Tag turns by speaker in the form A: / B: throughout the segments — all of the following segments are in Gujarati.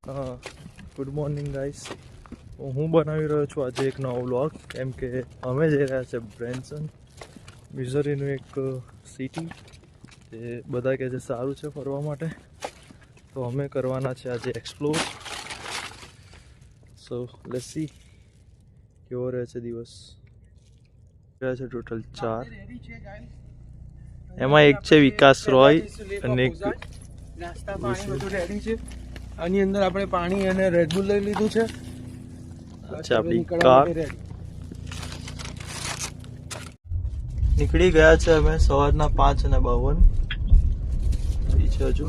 A: Good morning guys. હું બનાવી રહ્યો છું આજે એક નવો વ્લોગ, કેમ કે અમે જઈ રહ્યા છે બ્રેન્સન, મિઝોરીનું એક સિટી. તે બધા કહે છે સારું છે ફરવા માટે, તો અમે કરવાના છે આજે એક્સપ્લોર. સો લેટ્સ સી કેવો રહે છે દિવસ. રહ્યા છે ટોટલ 4, એમાં એક છે વિકાસ રોય અને એક
B: નાસ્તા પાણી બધું રેડી છે. આની અંદર આપણે પાણી અને રેડબુલ લઈ લીધું છે.
A: અચ્છા, આપણી કાર નીકળી ગયા છે અમે સવારના 5:52 છે હજુ.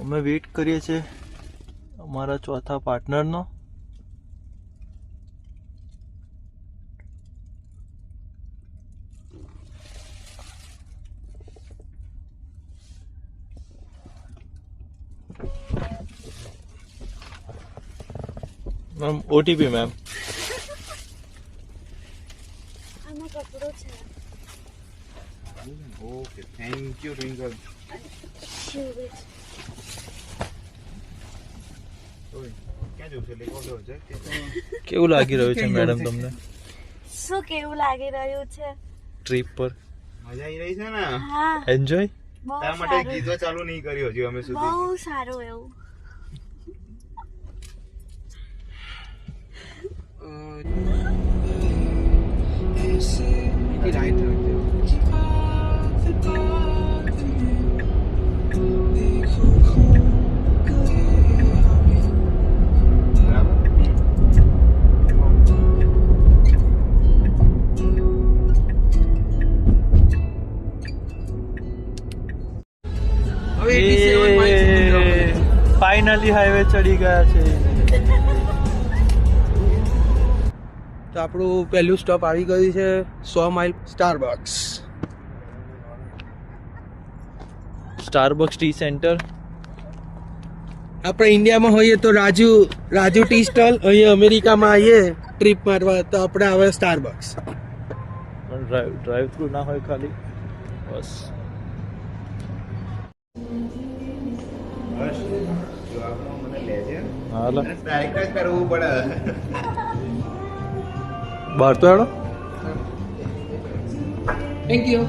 A: અમે વેઇટ કરીએ છીએ અમારા ચોથા પાર્ટનરનો. मैम ओटीपी मैम
C: આમાં કપડો છે.
B: Okay, thank you twinkle.
A: કેવું લાગી રહ્યું છે મેડમ તમને
C: શું કેવું લાગી રહ્યું છે
A: ટ્રીપ પર?
B: મજા આવી રહી છે ને?
C: હા,
A: એન્જોય.
C: બહુ
B: તારા માટે
C: સારું.
B: ગીતો ચાલુ નહીં કર્યો હજી અમે સુધી.
C: બહુ સારું એવું.
A: ફાઇનલી હાઈવે ચડી ગયા છે.
B: તો આપણું પહેલું સ્ટોપ આવી ગયું છે 100 mile Starbucks.
A: Starbucks T centre.
B: આપણે ઇન્ડિયામાં હોઈએ તો રાજુ ટી સ્ટોલ, અહીંયા અમેરિકામાં આવીએ ટ્રીપ મારવા તો આપણે આવે સ્ટારબક્સ.
A: ડ્રાઈવ થ્રુ ના હોય ખાલી, બસ. હાલો
B: કરવું પડે.
A: બહાર તો હેડો.
B: Thank you.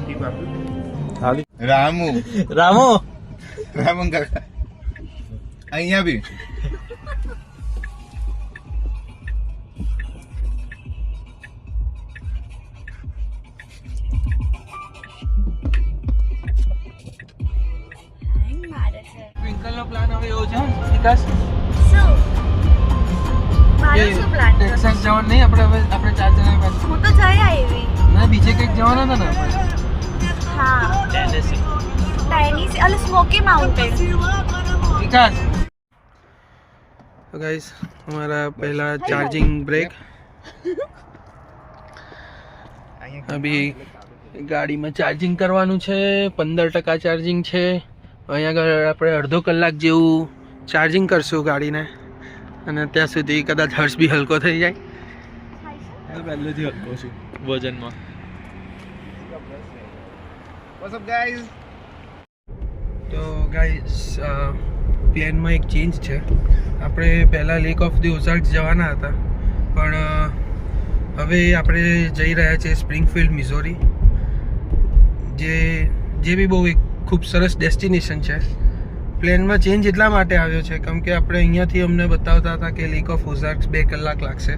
A: હાલી
B: રામુ કાકા અહીંયા બી
C: હેંગ મારે છે.
B: ટ્વિંકલનો પ્લાન હવે એવો છે વિકાસ,
C: શું મારો શું પ્લાન છે?
B: ટેક્સાસ જવાનું નહીં. આપણે 4 જણા પાસે
C: હું તો જઈ આવી.
B: ના, બીજે કંઈક જવાના હતા ને આપણે.
C: હા, ટેનિસી અલે સ્મોકી માઉન્ટેન.
B: વિકાસ. તો ગાઈસ, हमारा पहला चार्जिंग ब्रेक. अभी ગાડીમાં ચાર્જિંગ કરવાનું છે. 15% ચાર્જિંગ છે. અહીંયા આગળ આપણે અડધો કલાક જેવું ચાર્જિંગ કરશું ગાડીને, અને ત્યાં સુધી કદાચ હર્ષ બી હલકો થઈ જાય.
A: પહેલેથી હલકો છું વજનમાં.
B: તો ગાઈસ, પ્લેનમાં એક ચેન્જ છે. આપણે પહેલાં લેક ઓફ ધી ઓઝાર્ક્સ જવાના હતા, પણ હવે આપણે જઈ રહ્યા છીએ સ્પ્રિંગફિલ્ડ, મિઝોરી, જે બી બહુ એક ખૂબ સરસ ડેસ્ટિનેશન છે. પ્લેનમાં ચેન્જ એટલા માટે આવ્યો છે કેમ કે આપણે અહીંયાથી અમને બતાવતા હતા કે લેક ઓફ ઓઝાર્ક્સ 2 કલાક લાગશે,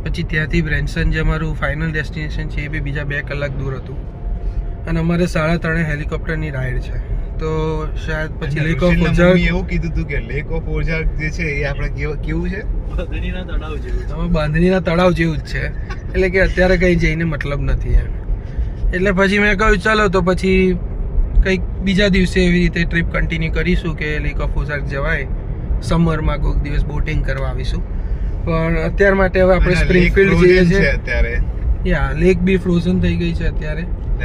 B: પછી ત્યાંથી બ્રેન્સન જે અમારું ફાઇનલ ડેસ્ટિનેશન છે એ બી બીજા 2 કલાક દૂર હતું, અને અમારે 3:30 હેલિકોપ્ટરની રાઈડ છે. તો શાયદ પછી લેક ઓફ ઓઝાર્ક
D: એવું કીધું હતું કે લેક ઓફ ઓઝાર્ક જે છે એ આપણે કેવું છે,
A: બાંધણીના તળાવ જેવું.
B: બાંધણીના તળાવ જેવું જ છે, એટલે કે અત્યારે કંઈ જઈને મતલબ નથી એમ. એટલે પછી મેં કહ્યું ચાલો તો પછી કંઈક બીજા દિવસે એવી રીતે ટ્રીપ કન્ટિન્યુ કરીશું કે લેક ઓફ ઓઝાર્ક જવાય. સમરમાં કોઈક દિવસ બોટિંગ કરવા આવીશું, પણ અત્યાર માટે હવે આપણે સ્પ્રિંગફિલ્ડ જઈએ છીએ.
D: અત્યારે
B: યા લેક બી ફ્રોઝન થઈ ગઈ છે અત્યારે.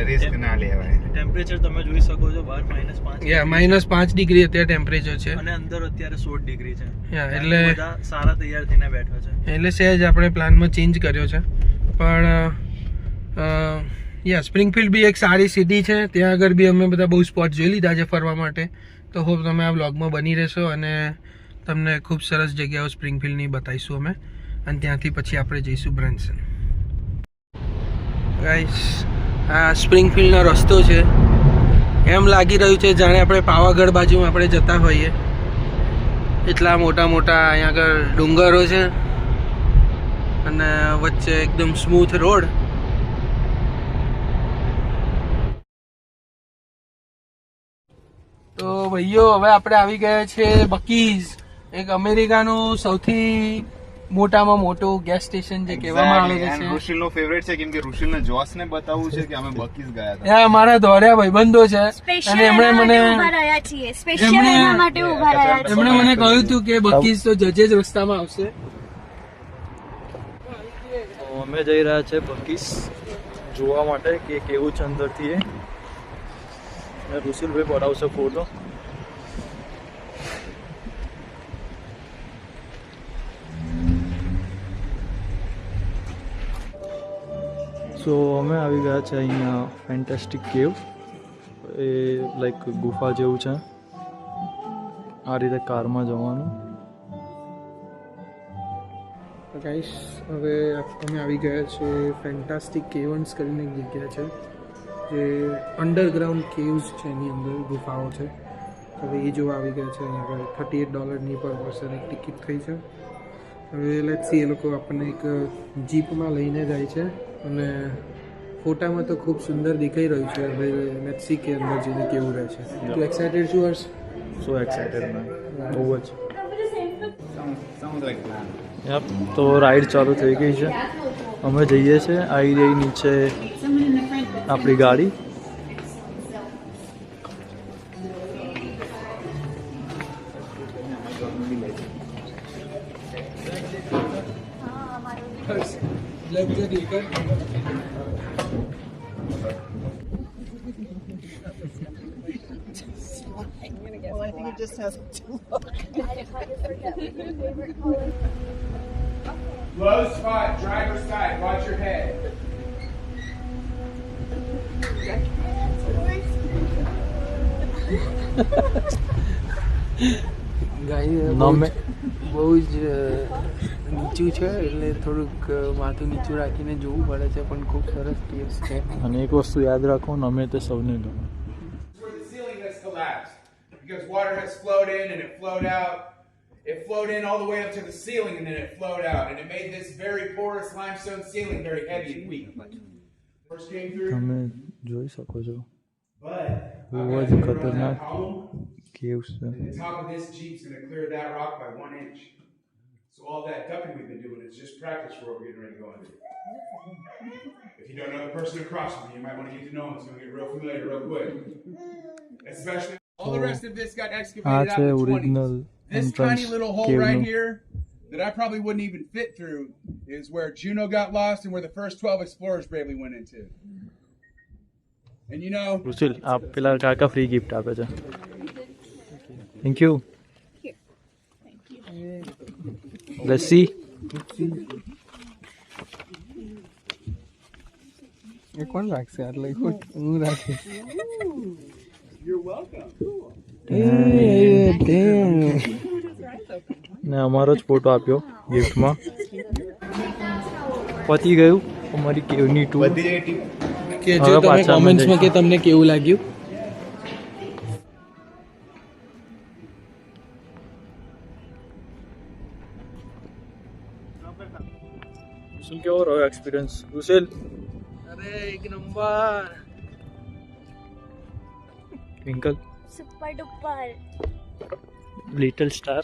D: રિસ્ક ના લેવાય.
A: ટેમ્પરેચર તમે જોઈ શકો છો બહાર -5.
B: યા -5 ડિગ્રી અત્યારે ટેમ્પરેચર છે,
A: અને અંદર અત્યારે 16 ડિગ્રી છે.
B: યા એટલે
A: બધા સારા તૈયાર થઈને બેઠા છે.
B: એટલે સહેજ આપણે પ્લાનમાં ચેન્જ કર્યો છે, પણ યા સ્પ્રિંગફિલ્ડ બી એક સારી સિટી છે. ત્યાં આગળ બી અમે બધા બહુ સ્પોટ જોઈ લીધા છે ફરવા માટે. તો હોપ તમે આ વ્લોગમાં બની રહેશો અને તમને ખૂબ સરસ જગ્યાઓ સ્પ્રિંગફિલ્ડની બતાવીશું અમે. અને ત્યાંથી પછી આપણે જઈશું બ્રેન્સન. ગાઈસ, આ સ્પ્રિંગફિલ્ડનો રસ્તો છે. એમ લાગી રહ્યું છે જાણે આપણે પાવાગઢ બાજુ આપણે જતા હોઈએ. એટલા મોટા મોટા અહીંયા આગળ ડુંગરો છે અને વચ્ચે એકદમ સ્મૂથ રોડ. તો ભાઈઓ, હવે આપણે આવી ગયા છે બકીઝ, એક અમેરિકાનું સૌથી મોટામાં મોટું ગેસ સ્ટેશન જે કહેવામાં આવે છે.
D: રુશિલનો ફેવરેટ છે કેમ કે રુશિલને જોસને બતાવવું છે કે અમે બકીઝ ગયા હતા.
B: ત્યાં અમારા દોડ્યા ભાઈબંધો છે અને એમણે મને કહ્યું હતું કે બકીઝ તો જજે જ રસ્તામાં આવશે.
A: અમે જઈ રહ્યા છે બકીસ જોવા માટે કે કેવું છે અંદરથી એ. અને રુશિલભાઈ પડાવશે ફોટો. સો અમે આવી ગયા છે અહીંયા ફેન્ટાસ્ટિક કેવ. એ લાઈક ગુફા જેવું છે. આ રીતે કારમાં જવાનું.
B: ગાઈસ, હવે અમે આવી ગયા છે ફેન્ટાસ્ટિક કેવન્સ કરીને એક જગ્યા છે જે અંડરગ્રાઉન્ડ કેવ્સ છે, એની અંદર ગુફાઓ છે. હવે એ જોવા આવી ગયા છે. અહીંયા આગળ $38 પર પર્સન એક ટિકિટ થઈ છે. હવે લેટ્સ સી, એ લોકો આપણને એક જીપમાં લઈને જાય છે અને ફોટામાં તો ખૂબ સુંદર દેખાઈ રહ્યું છે. હવે લેટ્સ સી કે અંદર જઈને કેવું રહે છે. તું એક્સાઇટેડ છું હર્ષ?
A: સો એક્સાઇટેડ મેં, બહુ જ. તો રાઈડ ચાલુ થઈ ગઈ છે. અમે જઈએ છીએ. આવી રહી નીચે આપણી ગાડી.
E: Low spot, driver's side, watch your head.
B: બહુ જ નીચું છે એટલે થોડુંક માથું નીચું રાખીને જોવું પડે છે, પણ ખૂબ સરસ કેવ્સ છે.
A: અને એક વસ્તુ યાદ રાખો, અમે તે સૌને ગમે.
E: Where the ceiling has collapsed because water has flowed in and it flowed out. It flowed in all the way up to the ceiling and then it flowed out, and it made this very porous limestone ceiling very heavy and weak. First came through,
A: તમે જોઈ શકો છો,
E: but
A: બહુ જ ખતરનાક કેવ્સ છે.
E: the top of this Jeep's going to clear that rock by 1 inch. So all that ducking we've been doing is just practice for what we're getting ready to go into. If you don't know the person across from you, you might want to get to know him. It's going to get real familiar real quick. Especially all the rest of this got
A: આ
E: excavated out
A: છે
E: in the 20s.
A: Original
E: This
A: entrance
E: tiny little hole right
A: કેવનું.
E: here that I probably wouldn't even fit through is where Juno got lost and where the first 12 explorers bravely went into. And you know,
A: રુચિલ, આ પેલા કાકા ફ્રી ગિફ્ટ આપે છે. Thank you. લસ્સી.
B: એ કોણ રાખશે આટલે? હું રાખીશ.
A: ને અમારો જ ફોટો આપ્યો ગિફ્ટમાં. પતી ગયું અમારી કેવની ટૂર.
B: કે જો
A: હવે
B: તમે
A: પાછા અમે
B: કોમેન્ટ્સમાં કે તમને કેવું લાગ્યું.
A: રુસેલ, કેવો રહ્યો એક્સપિરિયન્સ? રુસેલ,
B: અરે એક number.
A: Twinkle,
C: super duper.
A: Little star.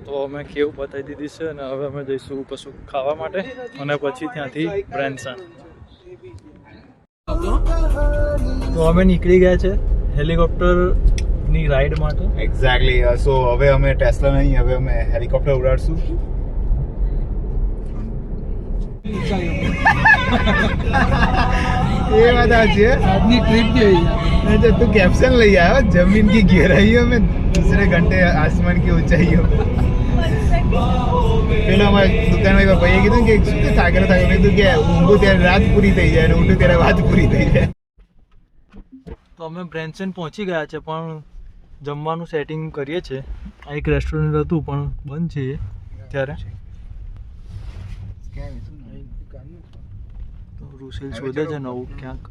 A: તો અમે કેવું બતાવી દીધી છે અને હવે અમે જઈશું કશું ખાવા માટે અને પછી ત્યાંથી બ્રેન્સન. તો અમે નીકળી ગયા છે હેલિકોપ્ટરની રાઈડ માટે.
D: એક્ઝેક્ટલી. સો હવે અમે ટેસ્લા નહીં, હવે અમે હેલિકોપ્ટર ઉડાડશું. ये बता છે
B: આજની ટ્રીપ કેવી?
D: तो तू कैप्शन ले आया, जमीन की गहराइयों में दूसरे घंटे आसमान की ऊंचाइयों में. પેલા અમારા દુકાનમાં ભાઈએ કીધું કે શું થાકેલો મેં કીધું કે ઊંઘું ત્યારે રાત પૂરી થઈ જાય અને ઊંઘું ત્યારે વાત પૂરી થઈ જાય.
A: તો અમે બ્રેન્સન પહોંચી ગયા છે, પણ જમવાનું સેટિંગ કરીએ છીએ. આ એક રેસ્ટોરન્ટ હતું પણ બંધ છે ત્યારે. તો રૂસેલ શોધે છે નવું ક્યાંક.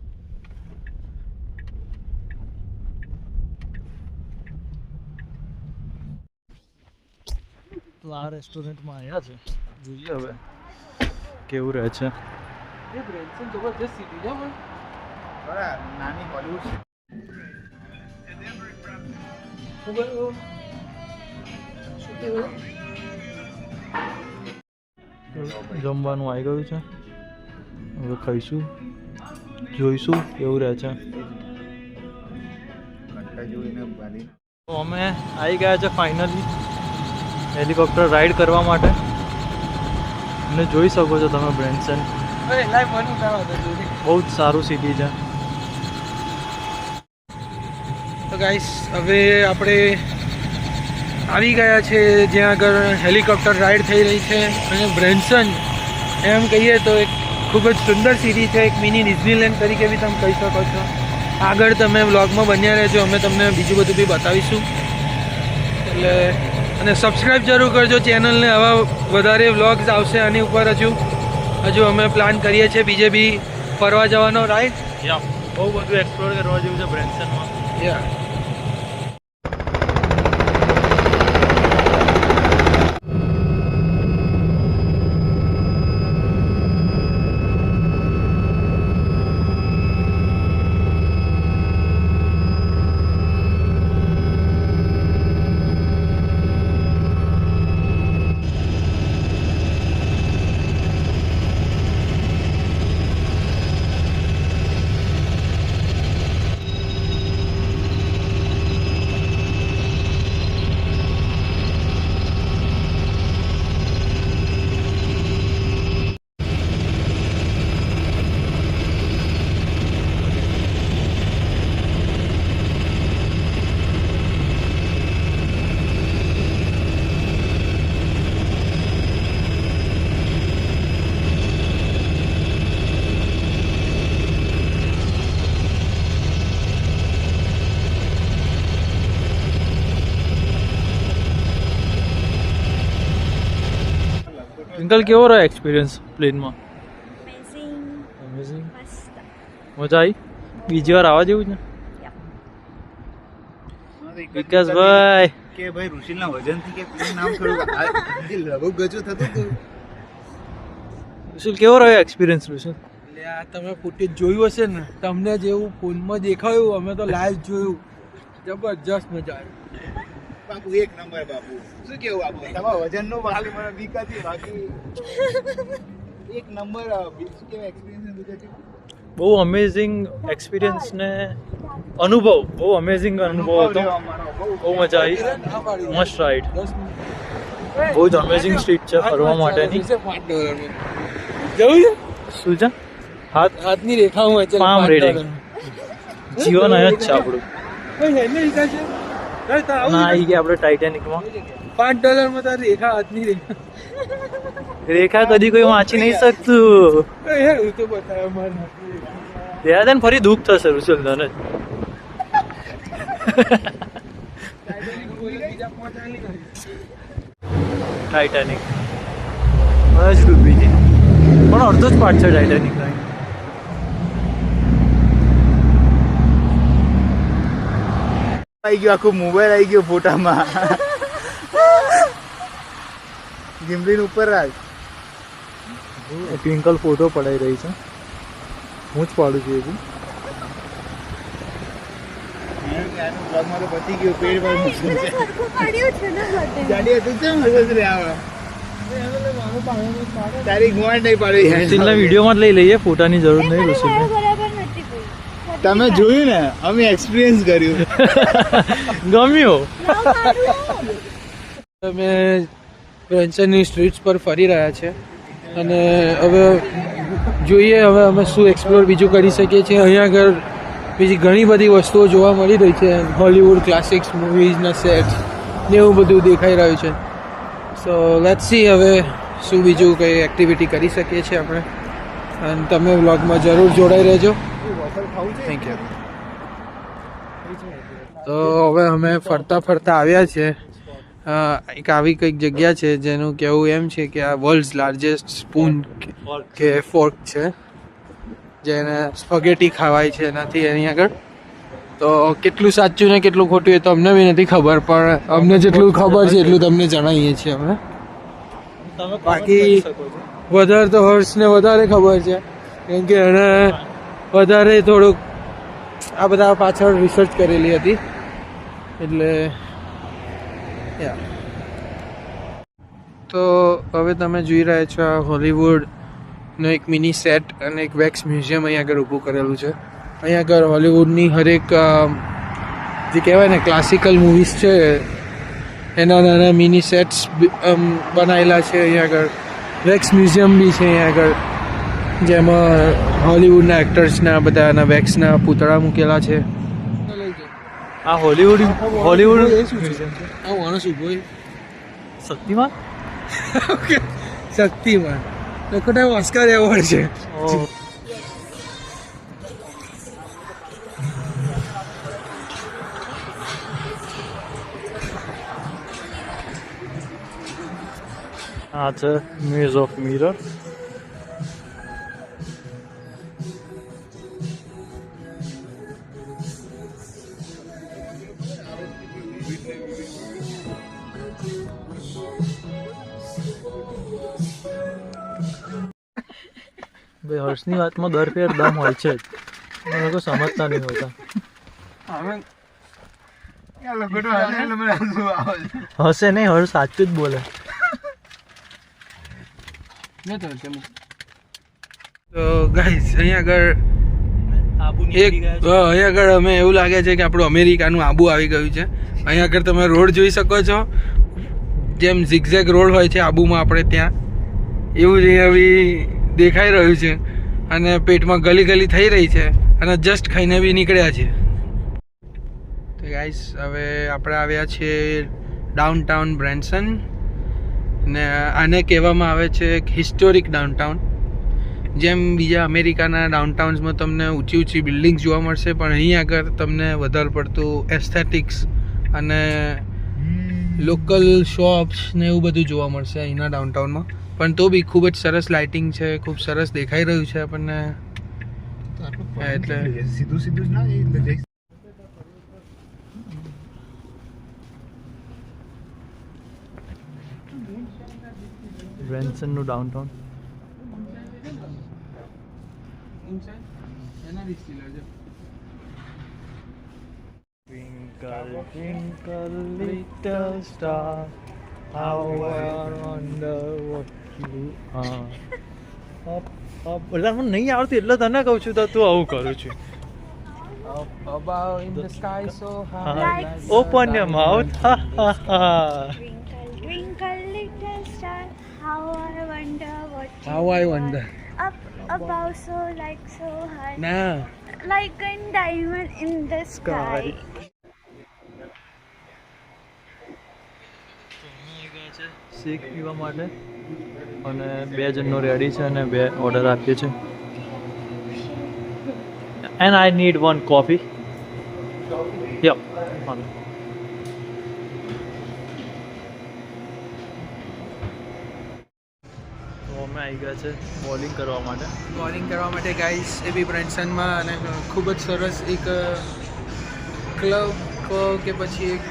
A: તો આ રેસ્ટોરન્ટમાં આવ્યા છે, જોઈએ હવે કેવું રહે છે.
B: એ બ્રેન્સન જબરજસ્ત સિટી છે પણ
D: નાની હોલિવૂડ
A: જમવાનું આવી ગયું છે, હવે ખાઈશું, જોઈશું કેવું રહે છે. તો અમે આવી ગયા છે ફાઇનલી હેલિકોપ્ટર રાઈડ કરવા માટે. અને જોઈ શકો છો તમે બ્રેન્સન, બહુ જ સારું સિટી છે.
B: તો ગાઈસ હવે આપણે આવી ગયા છે જ્યાં આગળ હેલિકોપ્ટર રાઈડ થઈ રહી છે. અને બ્રેન્સન એમ કહીએ તો એક ખૂબ જ સુંદર સિટી છે, એક મિની ડિઝનીલેન્ડ તરીકે બી તમે કહી શકો છો. આગળ તમે વ્લોગમાં બન્યા રહેજો, અમે તમને બીજું બધું બી બતાવીશું. એટલે અને સબસ્ક્રાઈબ જરૂર કરજો ચેનલને, આવા વધારે વ્લોગ્સ આવશે આની ઉપર. હજુ અમે પ્લાન કરીએ છીએ બીજે બી ફરવા જવાનો રાઈડ.
A: બહુ બધું એક્સપ્લોર કરવા જેવું છે બ્રેન્સનમાં. ટ્વિંકલ કેવો રહ્યો એક્સપિરિયન્સ પ્લેનમાં? અમેઝિંગ,
C: મસ્ત.
A: મજા આવી? બીજી વાર આવવા જેવું છે? વિકાસભાઈ
D: કે ભાઈ ઋષિલના વજનથી કે પેલું નામ થોડું જે લઘુ ગજુ થતું હતું.
A: ઋષિલ કેવો રહ્યો એક્સપિરિયન્સ? ઋષિલ
B: એટલે આ તમે ફૂટેજ જોયું હશે ને, તમને જેવું ફોનમાં દેખાયું અમે તો લાઈવ જોયું, જબરજસ્ત મજા આવી.
D: બાપુ એક નંબર બાપુ. શું કેવું બાપુ? તમારા વજનનો બાકી મને બીક હતી, બાકી એક નંબર. શું કેવાય એક્સપિરિયન્સ?
A: બહુ અમેઝિંગ એક્સપિરિયન્સ ને અનુભવ, બહુ અમેઝિંગ અનુભવ હતો. બહુ મજા આવી, મસ્ત રાઈડ. બહુ જ અમેઝિંગ સ્ટ્રીટ છે ફરવા માટેની.
B: જવું છે
A: શું છે?
B: હાથની રેખા હું
A: પામ રીડિંગ. જીવન જ છે આપણું. ના આવી ગયા આપણે ટાઇટેનિકમાં.
B: $5 તારી રેખા, હાથની રેખા.
A: રેખા કદી કોઈ વાંચી નહીં શકતું.
B: હું તો બતાવ્યો મારે.
A: ત્યાં ફરી દુઃખ થશે ઋષલ તને. ટાઇટેનિક જ ડૂબી છે, પણ અડધો જ પાર્ટ છે ટાઇટેનિક.
D: આવી ગયો આખું મોબાઈલ આવી ગયો ફોટામાં. ગિમ્બલીન ઉપર રાખ.
A: ટ્વિંકલ ફોટો પડાઈ રહી છે, હું જ પાડું છું. હજી
D: બ્લોગમાં તો પતી ગયું. પેડ પર મૂકવું છે.
C: સરખું પાડ્યું છે ને બધે.
D: ગાડી હતું કેમ હશે રે આવા? તારી ગુવાડ નહીં પાડી.
A: ઋષિલના વિડીયોમાં જ લઈ લઈએ, ફોટાની જરૂર નહીં ઋષિલને.
C: બરાબર નથી કોઈ.
D: તમે જોયું ને, અમે એક્સપિરિયન્સ કર્યું.
A: ગમ્યું.
B: અમે બ્રેન્સનની સ્ટ્રીટ્સ પર ફરી રહ્યા છે અને હવે જોઈએ હવે અમે શું એક્સપ્લોર બીજું કરી શકીએ છીએ. અહીંયા આગળ બીજી ઘણી બધી વસ્તુઓ જોવા મળી રહી છે. હોલિવૂડ ક્લાસિક્સ મૂવીઝના સેટ્સ ને એવું બધું દેખાઈ રહ્યું છે. સો લેટ્સ સી હવે શું બીજું કંઈ એક્ટિવિટી કરી શકીએ છીએ આપણે, અને તમે વ્લોગમાં જરૂર જોડાઈ રહેજો. Thank you. તો હવે અમે ફરતા ફરતા આવ્યા છે એક આવી કંઈક જગ્યા છે જેનું કહેવું એમ છે કે આ વર્લ્ડ્સ લાર્જેસ્ટ સ્પૂન કે ફોર્ક છે, જેને સ્પગેટી ખાવાય છે એનાથી એની આગળ. તો કેટલું સાચું ને કેટલું ખોટું એ તો અમને બી નથી ખબર, પણ અમને જેટલું ખબર છે એટલું તમને જણાવીએ છીએ અમે. બાકી વધારે તો હર્ષને વધારે ખબર છે, કેમ કે એને વધારે થોડુંક આ બધા પાછળ રિસર્ચ કરેલી હતી એટલે. તો હવે તમે જોઈ રહ્યા છો આ હોલીવુડનો એક મિની સેટ અને એક વેક્સ મ્યુઝિયમ અહીંયા આગળ ઊભું કરેલું છે. અહીંયા આગળ હોલીવુડની હરેક જે કહેવાય ને ક્લાસિકલ મૂવીઝ છે એના નાના મિની સેટ્સ બનાવેલા છે. અહીંયા આગળ વેક્સ મ્યુઝિયમ બી છે અહીંયા આગળ, જેમાં હોલીવુડના એક્ટર્સના બધાના વેક્સના પૂતળા મૂકેલા છે.
A: આ હોલીવુડ
B: મ્યુઝિયમ છે. આ માણસ ઊભો
A: શક્તિમાન
B: શક્તિમાન લોકોને ઓસ્કાર એવોર્ડ છે.
A: આ છે મ્યુઝ ઓફ મિરર. ભાઈ હર્ષની વાતમાં દર ફેર દમ હોય છે જ, લોકો સમજતા નહીં હોતા. હશે નહીં, હર્ષ સાચું જ બોલે.
B: તો ગાઈસ અહીંયા આગળ અમે એવું લાગે છે કે આપણું અમેરિકાનું આબુ આવી ગયું છે. અહીંયા આગળ તમે રોડ જોઈ શકો છો, જેમ ઝિગઝેગ રોડ હોય છે આબુમાં આપણે ત્યાં, એવું જ અહીંયા બી દેખાઈ રહ્યું છે. અને પેટમાં ગલી ગલી થઈ રહી છે અને જસ્ટ ખાઈને બી નીકળ્યા છે. તો ગાઈસ હવે આપણે આવ્યા છીએ ડાઉનટાઉન બ્રેન્સન, ને આને કહેવામાં આવે છે એક હિસ્ટોરિક ડાઉનટાઉન. જેમ બીજા અમેરિકાના ડાઉનટાઉન્સમાં તમને ઊંચી ઊંચી બિલ્ડિંગ્સ જોવા મળશે, પણ અહીં આગળ તમને વધારે પડતું એસ્થેટિક્સ અને લોકલ શોપ્સ ને એવું બધું જોવા મળશે અહીંના ડાઉનટાઉનમાં. પણ તો બી ખૂબ જ સરસ લાઇટિંગ છે, ખૂબ સરસ દેખાઈ રહ્યું છે આપણને. એટલે
D: સીધું સીધું જ ના જઈ.
A: બ્રેન્સનનું downtown. Twinkle, twinkle, little star, how I wonder what you are. મને નહીં આવડતું એટલે તને કહું છું, તો તું આવું કરું છું.
B: above in the sky so high.
A: Open your mouth. Ha ha ha.
C: Twinkle, twinkle, little star, how I wonder what you
B: How I wonder.
C: Up above, so high,
B: ના
C: like a diamond in the sky.
A: શેક પીવા માટે અને 2 જણનો રેડી છે અને 2 ઓર્ડર આપ્યો છે. And I need 1 coffee. Yep. તો અમે આવી ગયા છે બોલિંગ કરવા માટે.
B: ગાઈસ એ બી બ્રેન્સનમાં, અને ખૂબ જ સરસ એક ક્લબ કે પછી એક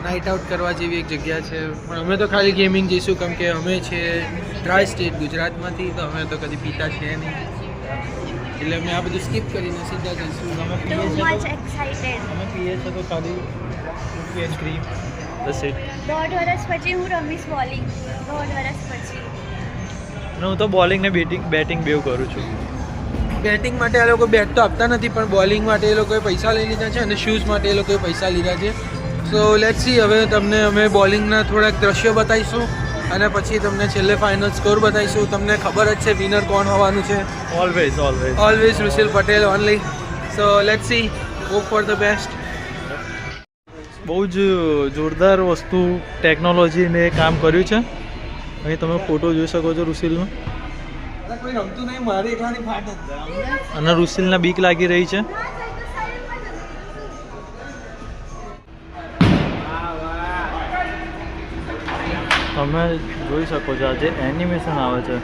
B: નાઇટ આઉટ કરવા જેવી એક જગ્યા છે. પણ અમે તો ખાલી ગેમિંગ જઈશું, કેમ કે અમે છે ટ્રાય સ્ટેટ ગુજરાતમાંથી, તો અમે તો કદી પીતા છે નહીં, એટલે અમે આ બધું સ્કીપ કરીને સીધા જઈશું.
C: Too much excited.
A: અમે પીએ છીએ તો ખાલી આઈસ્ક્રીમ. That's it.
C: 1.5 વર્ષ પછી હું રમીશ બોલિંગ. 1.5 વર્ષ પછી
A: હું તો બોલિંગ ને બેટિંગ બેવ કરું છું.
B: બેટિંગ માટે આ લોકો બેટ તો આપતા નથી, પણ બોલિંગ માટે એ લોકોએ પૈસા લઈ લીધા છે અને શૂઝ માટે એ લોકોએ પૈસા લીધા છે. સો લેટ્સ સી, હવે તમને અમે બોલિંગના થોડાક દ્રશ્યો બતાવીશું અને પછી તમને છેલ્લે ફાઇનલ સ્કોર બતાવીશું. તમને ખબર જ છે વિનર કોણ હોવાનું છે.
A: Always
B: Rushil Patel only. So let's see, hope for the best.
A: બહુ જ જોરદાર વસ્તુ ટેકનોલોજીને કામ કર્યું છે. અહીં તમે ફોટો જોઈ શકો છો રુસિલનો.
B: કોઈ રમતું નહીં, મારી એકલાની ફાટ જ.
A: અને રુસિલને બીક લાગી રહી છે. તમે જોઈ શકો છો આજે એનિમેશન આવે છે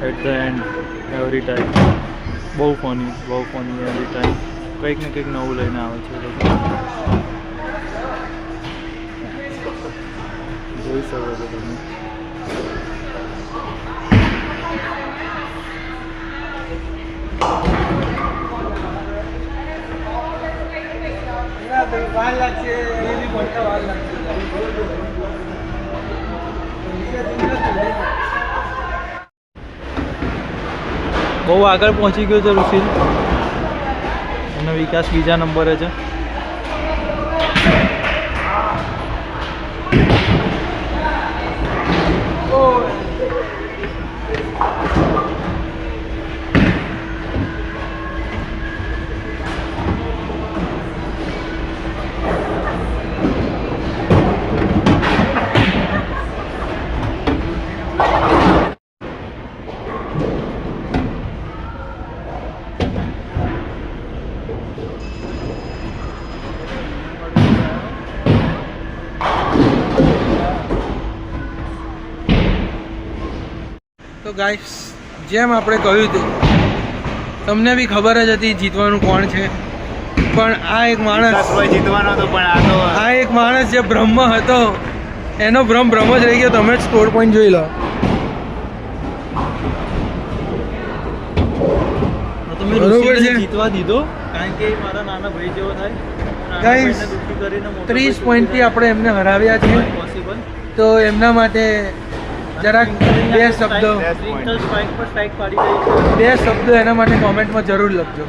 A: at the end every time. બહુ ફની એવરી ટાઈમ કંઈક ને કંઈક નવું લઈને આવે છે એ લોકો. જોઈ શકો છો તમે.
B: વાર લાગશે, એની ભણતા વાર લાગશે.
A: બહુ આગળ પહોંચી ગયો છે રુસિલ અને વિકાસ બીજા નંબરે છે.
B: તો ગાઈસ, જેમ આપણે કહ્યું હતું, તમને બી ખબર જ હતી જીતવાનું કોણ છે, પણ આ એક માણસ
D: જીતવાનો હતો, પણ
B: આ એક માણસ જે બ્રહ્મ હતો એનો ભ્રમ જ રહી ગયો. તમે જ સ્કોર પોઈન્ટ જોઈ લો.
A: તમે
B: બરોબર છે.
A: જીતવા દીધો કારણ કે મારા નાના ભાઈ જેવો થાય.
B: ગાઈસ, 30 પોઈન્ટથી આપણે એમને હરાવ્યા છે.
A: પોસિબલ.
B: તો એમના માટે જરાક બે શબ્દો એના માટે કોમેન્ટમાં જરૂર લખજો.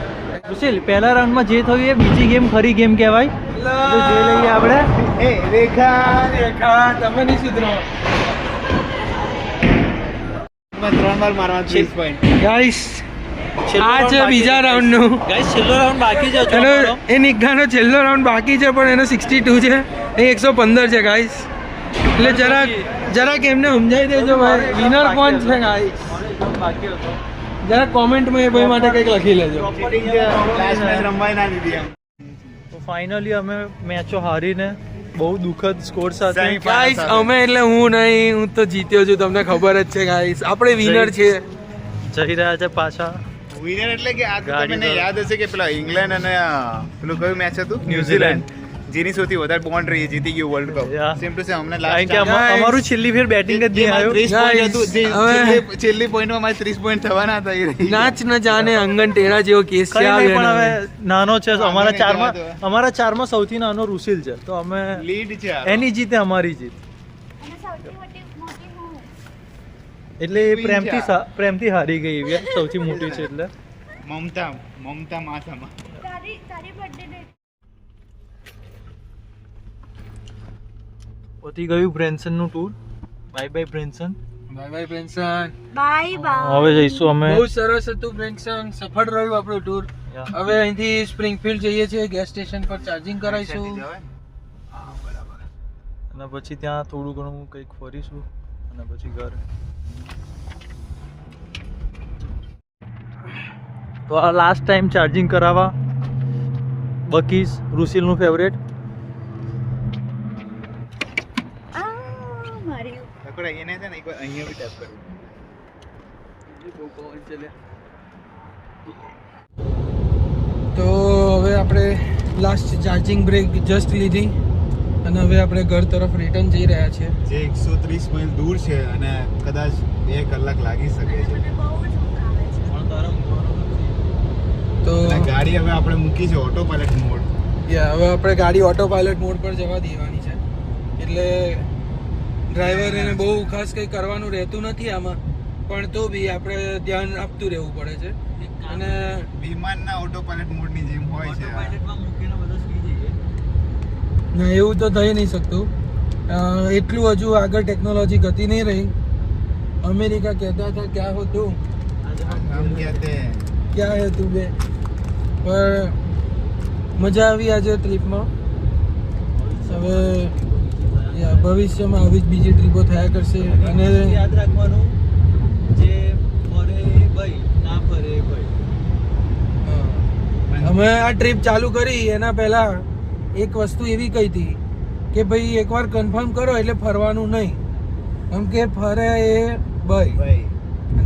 A: સુશીલ, પહેલા રાઉન્ડમાં જે થયું એ બીજી ગેમ ખરી ગેમ કહેવાય. તો જે લઈએ આપણે
B: રેખા તમે નહીં સુધરો.
D: 3 વાર મારવા 30 પોઈન્ટ.
B: ગાઈસ, આ છે બીજા રાઉન્ડનું.
A: ગાઈસ, છેલ્લો રાઉન્ડ બાકી છે.
B: એ નિગ્ગાનો છેલ્લો રાઉન્ડ બાકી છે, પણ એનો 62 છે, એ 115 છે ગાઈસ. એટલે જરાક એમને સમજાવી દેજો ભાઈ, વિનર કોણ છે ગાઈસ.
A: બાકી હતો.
B: જરાક કોમેન્ટમાં એ ભાઈ માટે કંઈક લખી લેજો.
D: લાસ્ટ મેચ રમવાય ના દીધી એમ.
A: તો ફાઇનલી અમે મેચો હારીને બહુ દુઃખદ સ્કોર સાથે
B: ગાઈસ, અમે એટલે હું નહીં, હું તો જીત્યો છું, તમને ખબર જ છે ગાઈસ. આપણે વિનર છીએ.
A: જઈ રહ્યા છે પાછા.
D: વિનર એટલે કે આ તો
A: ગાડી
D: તમને
A: પર.
D: યાદ હશે કે પેલા ઇંગ્લેન્ડ અને પેલું કયું મેચ હતું, ન્યુઝીલેન્ડ, જેની સૌથી વધારે પોઈન્ટ રહી, જીતી ગયું world cup.
A: Yeah.
D: Same to same અમને
A: કારણ કે
D: લાસ્ટ
A: અમારું છેલ્લી ફેર બેટિંગ જ નહીં આવ્યું.
D: 30 પોઈન્ટ હતું. જે
B: હવે-
D: છેલ્લી પોઈન્ટમાં મારે 30 પોઈન્ટ થવાના હતા એ રહી.
B: નાચ ન જાણે અંગન ટેણા જેવો કેસ છે.
A: કઈ
B: આ
A: નહીં, પણ
B: બેનો.
A: હવે નાનો છે. અમારા
D: વાંધો નહીં, જવા
A: અમારા ચારમાં સૌથી નાનો રુસિલ છે. તો અમે
D: લીડ છે આ.
A: એની જીતે અમારી જીત.
C: અને સૌથી મોટી હું.
A: એટલે એ
D: Queen છે આ.
A: પ્રેમથી હારી ગઈ એવી આ સૌથી મોટી છે. એટલે
D: મમતા માથામાં.
C: તારી બર્થડે ડેટ.
A: પતી ગયું બ્રેન્સન નું tour. Bye bye Branson.
B: Bye bye Branson.
C: Bye bye.
A: હવે જઈશું અમે.
B: બહુ સરસ હતું પ્રેન્સન, સફળ રહ્યું આપણું ટૂર.
A: Yeah.
B: હવે અહીંથી સ્પ્રિંગફીલ્ડ જઈએ છીએ, ગેસ સ્ટેશન પર ચાર્જિંગ કરાવીશું.
A: અને પછી ત્યાં થોડું ઘણું કંઈક ફરીશું અને પછી ઘરે. તો આ લાસ્ટ ટાઈમ ચાર્જિંગ કરાવવા બકીસ, રુસિલનું ફેવરેટ.
C: મારી
D: લકોડા અહીંયા છે ને એક વાર અહીંયા બી ટેપ કર્યું.
B: તો હવે આપણે લાસ્ટ ચાર્જિંગ બ્રેક જસ્ટ લીધી અને હવે આપણે ઘર તરફ રિટર્ન જઈ રહ્યા છીએ.
D: જે 130 માઇલ દૂર છે અને કદાચ 2 કલાક લાગી શકે છે.
B: તો
D: અને ગાડી હવે આપણે મૂકી છે ઓટો પાયલટ મોડ.
B: હવે આપણે ગાડી ઓટો પાયલટ મોડ પર જવા દેવાની છે. એટલે ડ્રાઈવર એને બહુ ખાસ કંઈ કરવાનું રહેતું નથી આમાં, પણ તો બી આપણે ધ્યાન આપતું રહેવું પડે છે. અને
D: વિમાનના ઓટો પાયલટ મોડની જેમ હોય છે આ.
B: ના, એવું તો થઈ નહીં શકતું. એટલું હજુ આગળ ટેકનોલોજી ગતિ નહીં રહી. અમેરિકા કહેતા હતા ક્યાં હો તું,
D: हम कहते हैं
B: ક્યાં હે તું બે. પણ મજા આવી આજે ટ્રીપમાં. હવે ભવિષ્યમાં આવી જ બીજી ટ્રીપો થયા કરશે અને
F: યાદ રાખવાનું જે ફરે એ ભાઈ ના ફરે એ ભાઈ.
B: અમે આ ટ્રીપ ચાલુ કરી એના પહેલા એક વસ્તુ એવી કહી હતી કે ભાઈ એકવાર કન્ફર્મ કરો એટલે ફરવાનું નહીં, કેમ કે ફરે એ ભાઈ
D: ભાઈ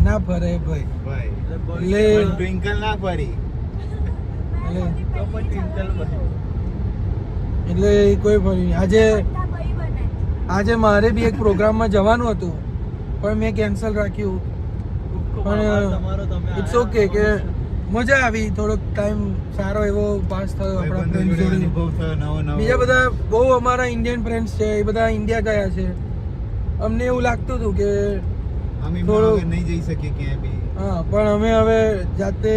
B: ના ફરે એ ભાઈ.
D: ભાઈ
B: એટલે
D: ટ્વિંકલ ના ફરી
B: એટલે
F: તો પણ ટ્વિંકલ ભાઈ.
B: એટલે કોઈ ફરી નહીં. આજે મારે બી એક પ્રોગ્રામમાં જવાનું હતું પણ મેં કેન્સલ રાખ્યું. પણ ઇટ્સ ઓકે કે મજા આવી, થોડોક ટાઈમ સારો એવો પાસ થયો આપણા ફ્રેન્ડ જોડે.
D: અનુભવ થયો નવો નવો.
B: બીજા બધા બહુ અમારા ઇન્ડિયન ફ્રેન્ડ્સ છે, એ બધા ઇન્ડિયા ગયા છે. અમને એવું લાગતું હતું કે
D: અમે
B: થોડું-
D: નહીં જઈ શકીએ ક્યાંય બી.
B: હા, પણ અમે હવે જાતે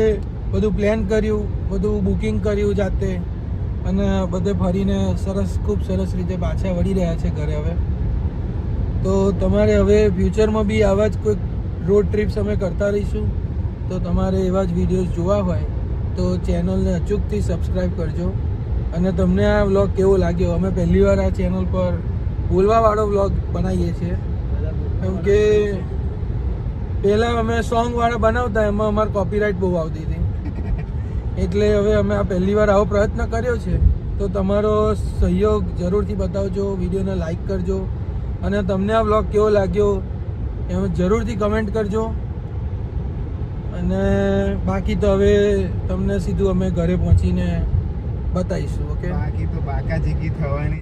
B: બધું પ્લાન કર્યું, બધું બુકિંગ કર્યું જાતે, અને બધે ફરીને ખૂબ સરસ રીતે પાછા વળી રહ્યા છે ઘરે હવે. તો તમારે હવે ફ્યુચરમાં બી આવા જ કોઈક રોડ ટ્રીપ્સ અમે કરતા રહીશું. તો તમારે એવા જ વિડીયોઝ જોવા હોય તો ચેનલને અચૂકથી સબસ્ક્રાઈબ કરજો. અને તમને આ વ્લોગ કેવો લાગ્યો? અમે પહેલી વાર આ ચેનલ પર બોલવાવાળો વ્લોગ બનાવીએ છીએ, કેમ કે પહેલાં અમે સોંગવાળા બનાવતા, એમાં અમારે કોપીરાઇટ બહુ આવતી હતી. એટલે હવે અમે આ પહેલી વાર આવો પ્રયત્ન કર્યો છે. તો તમારો સહયોગ જરૂરથી બતાવજો, વિડીયોને લાઈક કરજો, અને તમને આ વ્લોગ કેવો લાગ્યો એમ જરૂરથી કમેન્ટ કરજો. અને બાકી તો હવે તમને સીધું અમે ઘરે પહોંચીને બતાવીશું. ઓકે,
D: બાકી તો બાકા જીકી થવાની